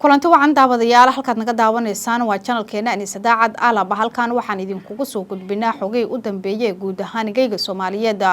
kulanti wacan daawadayaal halkaad naga daawanaysaan waa channelkeena Anisa Daacad Alaba halkan waxaan idinkugu soo gudbinaa xogay u dambeeyay guud ahaan geyga Soomaaliyeed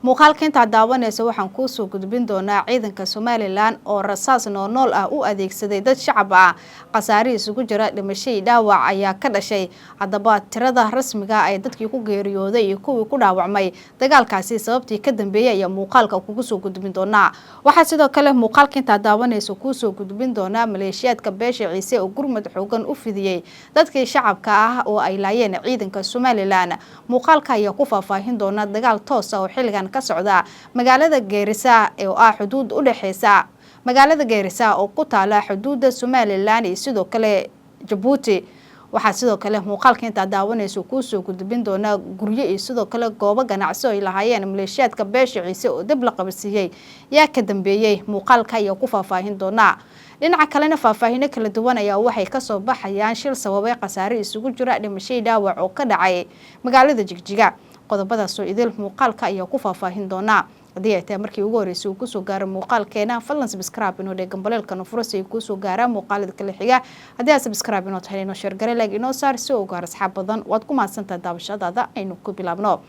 muuqaalka inta daawanaysa waxaan ku soo gudbin doonaa ciidanka Somaliland oo rasaas nool ah u adeegsaday dad shacab ah qasaari isugu jira dhimashay dhaawac ayaa ka dhashay hadaba tirada rasmiga ah ee dadkii ku geeriyooday iyo kuwii ku dhaawacmay dagaalkaasi sababtii ka dambeeyay ayaa muuqaalka kugu soo gudbin doonaa waxa sidoo kale muuqaalka inta daawanaysa ku soo gudbin doonaa maleeshiyadka beesha Ciise oo gurmad xoogan u fidiyay dadkii shacabka ah oo ay laayeen ciidanka Somaliland muuqaalka ayaa ku faahfaahin doona dagaal toos ah oo xilligan ka socda magaalada Geerisa ee xuduud u dhaxaysa magaalada Geerisa oo ku taala xuduudda Somaliland iyo sidoo kale Djibouti waxa sidoo kale muuqaalka inta daawanaysa ku soo gudbin doona guryo iyo sidoo kale goobo ganacsi oo ay lahaayeen maleeshiyadka beesha Ciise oo dib la qabsiiyay yaa ka dambeeyay muuqaalka ayaa ku faahfaahin doona dhinaca kalena faahfaahin kala duwan ayaa waxay ka soo baxayaan shil sababay qasaare isugu jira dhimashay dhaawac oo ka dhacay magaalada Jigjiga qodobadaas oo idil muuqaalka ayaa ku faahfaahin doona hadii ay tahay markii ugu horeysay ku soo gaaro muuqaalkeena fadlan subscribe inoo dhegan baleelkan furasay ku soo gaara muuqaalada kala xiga hadii aad subscribe inoo tahay inoo share garay like inoo saar si oo gaar asxaab badan waad ku maadsantaa daawashadaada aynu ku bilaabno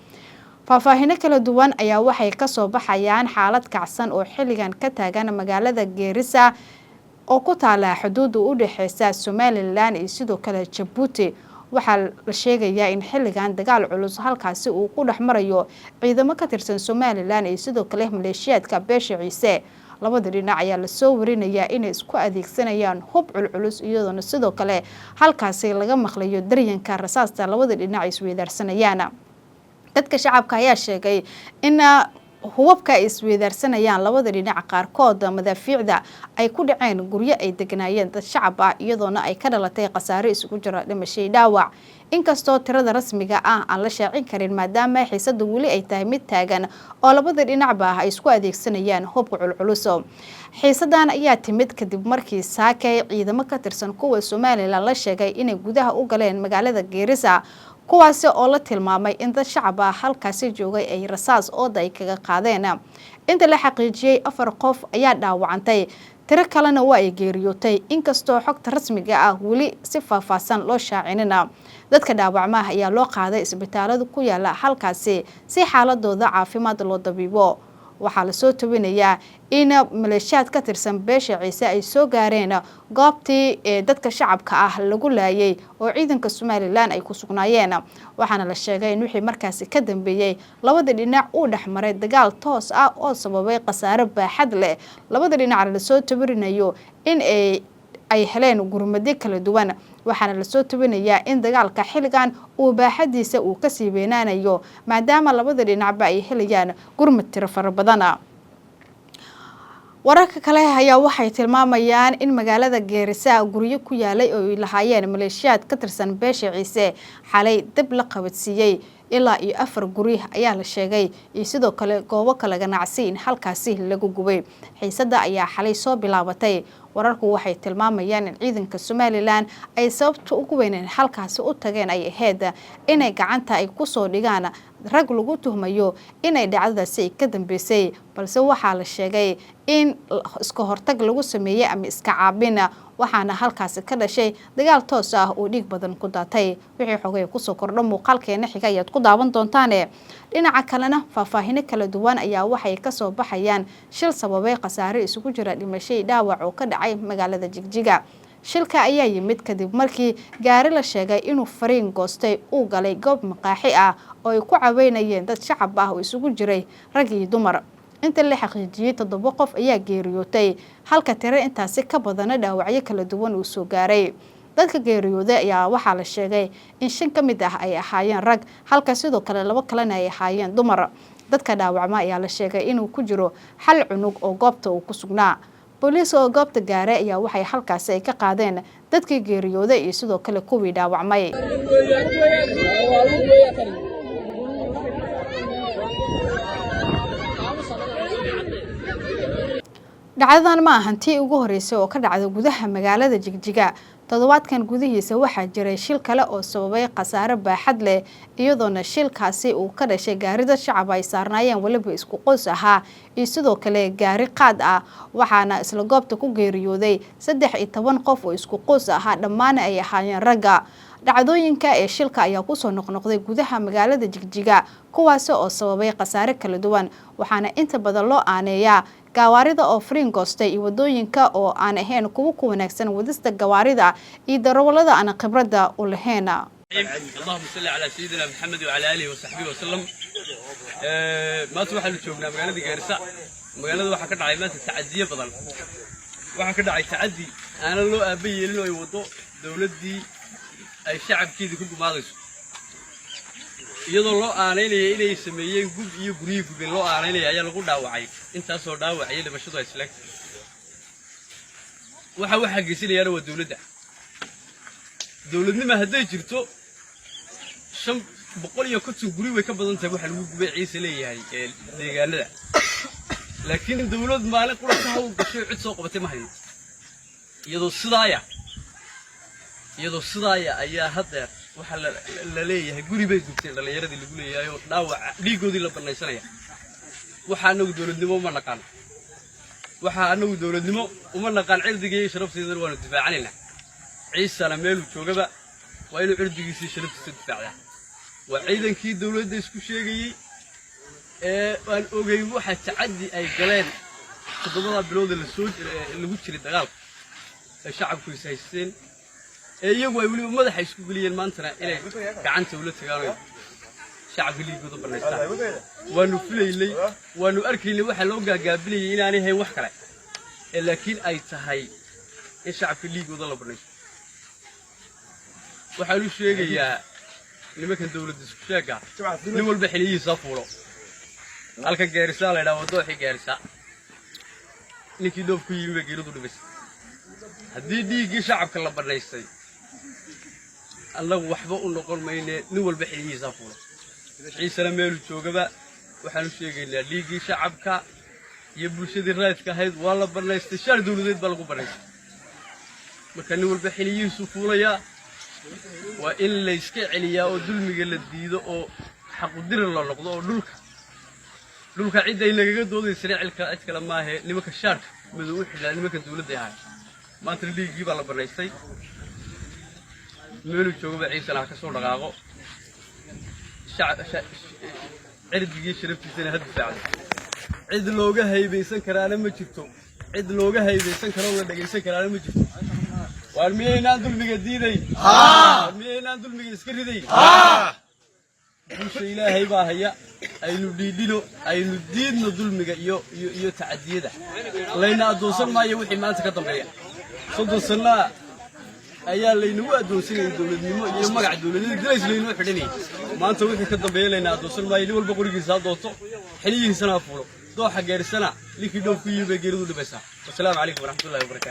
faahfaahin kala duwan ayaa waxay ka soo baxayaan xaalad kacsan oo xilligan ka taagan magaalada Geerisa oo ku taala xuduud u dhaxaysa Somaliland iyo sidoo kale Djibouti waxa la sheegayaa in xilligan dagaal culus halkaasi uu ku dhaxmarayo ciidamo ka tirsan Somaliland iyo sidoo kale maleeshiyadka beesha Ciise labada dhinac ayaa la soo warinayaa inay isku adeegsanayaan hub culus iyadoo sidoo kale halkaasi laga maqlayo daryanka rasaasta labada dhinac isweydaarsanayaan dadka shacabka ayaa sheegay in hubabka isweydaarsanayaan labada dhinac qaarkood madaafiicda ay ku dhaceen guryo ay degnaayeen dad shacab ah iyadoona ay ka dhalatay qasaare isugu jira dhimashay dhaawac inkastoo tirada rasmiga ah aan la shaacin karin maadaama xiisadu wali ay tahay mid taagan oo labada dhinacba ay isku adeegsanayaan hubka culculus xiisadan ayaa timid kadib markii saakay ciidamo ka tirsan kuwa Somaliland la sheegay inay gudaha u galeen magaalada Geerisa kuwaasi oo la tilmaamay in dad shacab ah halkaasi joogay ay rasaas oo day kaga qaadeen inta la xaqiijiyay 4 qof ayaa dhaawacantay tiro kalena waa ay geeriyootay inkastoo xogta rasmiga ah wali si faahfaahsan loo shaacinina dadka dhaawacmaha ayaa loo qaaday isbitaalada ku yaala halkaasi si xaaladooda caafimaad loo dabiibo waxaa la soo tawinayaa in maleeshiyad ka tirsan beesha Ciise ay soo gaareen goobtii dadka shacabka ah lagu laayay oo ciidanka Somaliland ay ku sugnaayeen waxaana la sheegay in wixii markaasi ka dambeeyay labada dhinac uu dhaxmaray dagaal toos ah oo sababay qasaare baaxad leh labada dhinac la soo tawirinayo in ay heleen gurmado kala duwan waxaana la soo tawinayaa in dagaalka xilligan uu baaxadiisa uu ka sii weynaanayo maadaama labada dhinacba ay helayaan gurmad tiro fara badan wararka kale ayaa waxay tilmaamayaan in magaalada Geerisa guryo ku yaalay oo ay lahaayeen maleeshiyad ka tirsan beesha Ciise xalay dib la qabadsiiyay ilaa iyo 4 guri ayaa la sheegay iyo sidoo kale goobo kala ganacsi in halkaasi lagu gubay xiisada ayaa xalay soo bilaabatay wararku waxay tilmaamayaan in ciidanka Somaliland ay sababta ugu weyn halkaasi u tageen ay ahayd inay gacanta ay ku soo dhigaan rag lagu tuhmayo inay dhacdadaasi ka dambeysay balse waxaa la sheegay in iska hortag lagu sameeyay ama iska caabin waxaana halkaasi ka dhashay dagaal toos ah oo dhiig badan ku daatay wixii xogay ku soo kordho muuqaalkeena xiga ayaad ku daawan doontaan dhinaca kalena faahfaahin kala duwan ayaa waxay ka soo baxayaan shil sababay qasaare isugu jira dhimashay dhaawac oo ka dhacay magaalada Jigjiga shilka ayaa yimid kadib markii gaari la sheegay inuu fariin goostay uu galay goob maqaaxi ah oo ay ku caweynayeen dad shacab ah oo isugu jiray rag iyo dumar inta la xaqiijiyay 7 qof ayaa geeriyootay halka tiro intaasi ka badan dhaawacyo kala duwan uu soo gaaray dadka geeriyooday ayaa waxaa la sheegay in 5 ka mid ah ay ahaayeen rag halka sidoo kale 2 kalena ay ahaayeen dumar dadka dhaawacma ayaa la sheegay inuu ku jiro hal cunug oo goobta uu ku sugnaa booliis oo goobta gaaray ayaa waxay halkaasi ay ka qaadeen dadkii geeriyooday iyo sidoo kale kuwii dhaawacmay dhacdadan ma ahan tii ugu horeysay oo ka dhacda gudaha magaalada Jigjiga. Toddobaadkan gudihiisa waxaa jiray shil kale oo sababay khasaare baaxad leh iyadoona shilkaasi uu ka dhashay gaarida shacab ay saarnaayeen waliba isku qoys ahaa iyo sidoo kale gaari qaad ah waxaana isla goobta ku geeriyooday 13 qof oo isku qoys ahaa dhammaan ay ahaayeen ragga. dhacdooyinka ee shilka ayaa ku soo noqnoqday gudaha magaalada Jigjiga kuwaas oo sababay khasaare kala duwan waxaana inta badan loo aaneeyaa gawaarida oo fringosta iyo wadooyinka oo aan ahayn kuwa ku wanaagsan wadista gawaarida iyo darawalada aan khibrada u lahayn. اللهم صل على سيدنا محمد وعلى اله وصحبه وسلم. ما سمح لنا جوجنا magaalada Gaarisa magaalada waxa ka dhacay maanta tacadiye badan waxa ka dhacay tacadi aan loo aabayeelin oo wado dawladii ay shacabkeedii ku gumaadayso iyadoo loo aaneynayay inay sameeyeen gub iyo guriyo gubin loo aaneynayay ayaa lagu dhaawacay intaas oo dhaawacay dhimashadu ay isla waxa geysanayaan waa dawladnimo hadday jirto 500 guri way ka badan tahay waxa lagu gubay ciise leeyahay deegaanada laakiin dawlad maalin qura ka hawl gashay cid soo qabatay ma hayo iyadoo sidaaya ayaa hadda waxa la leeyahay guri bay gubteen dhalinyaradii lagu leeyahay oo dhaawac dhiigoodii la banaysanaya waxa anagu dawladnimo uma naqaan cirdiga sharafteeda waanu difaacanayna ciise la meel joogaba waa inuu cirdigiisa sharaftiisa difaacdaa waa ciidankii dawladda isku sheegayay aan ogay waxa tacadi ay galeen 7 bilood la soo lagu jiray dagaalka ay shacabku haysteen iyagu ay wali madaxa isku galiyeen maantana inay gacanta ula tagaan shacabka liigooda banaysta waanu filaynay waanu arkaynay waxa loo gaagaabilay inaanay hay wax kale laakiin ay tahay in shacabka liigooda la banaysto waxa uu sheegayaa nimanka dawladda isku sheega nin walba xiliyiisa fuulo halka Gaarisa la yiraahdo dooxi Gaarisa ninkii doof ku yimid geeridu dhibis haddii dhiigii shacabka la banaystay الله وحبه ونقول ماينه نول بحليه زافوله عيسى لميل جوجبا waxaan u sheegaynaa liigi shacabka iyo bulshada raadka ahayd waa la barnaystay shar dawladeed baa lagu barnaystay marka nin walba xiliyihiisu fuulaya waa in la iska celiyaa oo dulmiga la diido oo xaq u dir la noqdo oo dhulka cid ay lagaga doodaysay cilka cid kale ma aha nimanka sharka madow u xilaa nimanka dawladda ah maanta liigi baa la barnaystay meelu jooga ciise la ka soo dhaqaaqo cirdigii sharaftiisana had difaacday cid looga haybeysan karaana ma jirto cid looga haybeysan karo oo dhageysan karaana ma jirto waan miyeynaan dulmiga diiday miyeynaan dulmiga iska riday bulsha ilaahay baa haya aynu dhiidhino aynu diidno dulmiga iyo tacadiyada layna adoonsan maayo wixii maanta ka dambeeya 30 sano ayaa laynagu adoonsanay dawladnimo iyo magac dawladeed dilays laynagu xidhanay maanta wixii ka dambeeyay layna adoonsan maayo walba qorigiisa dooto xiliyihiisana fuulo dooxa Gaarisana linkii dhoof ku yimid geeridu dhibaysa. Assalaamu calaykum waraxmatullaahi wabarakaatuh.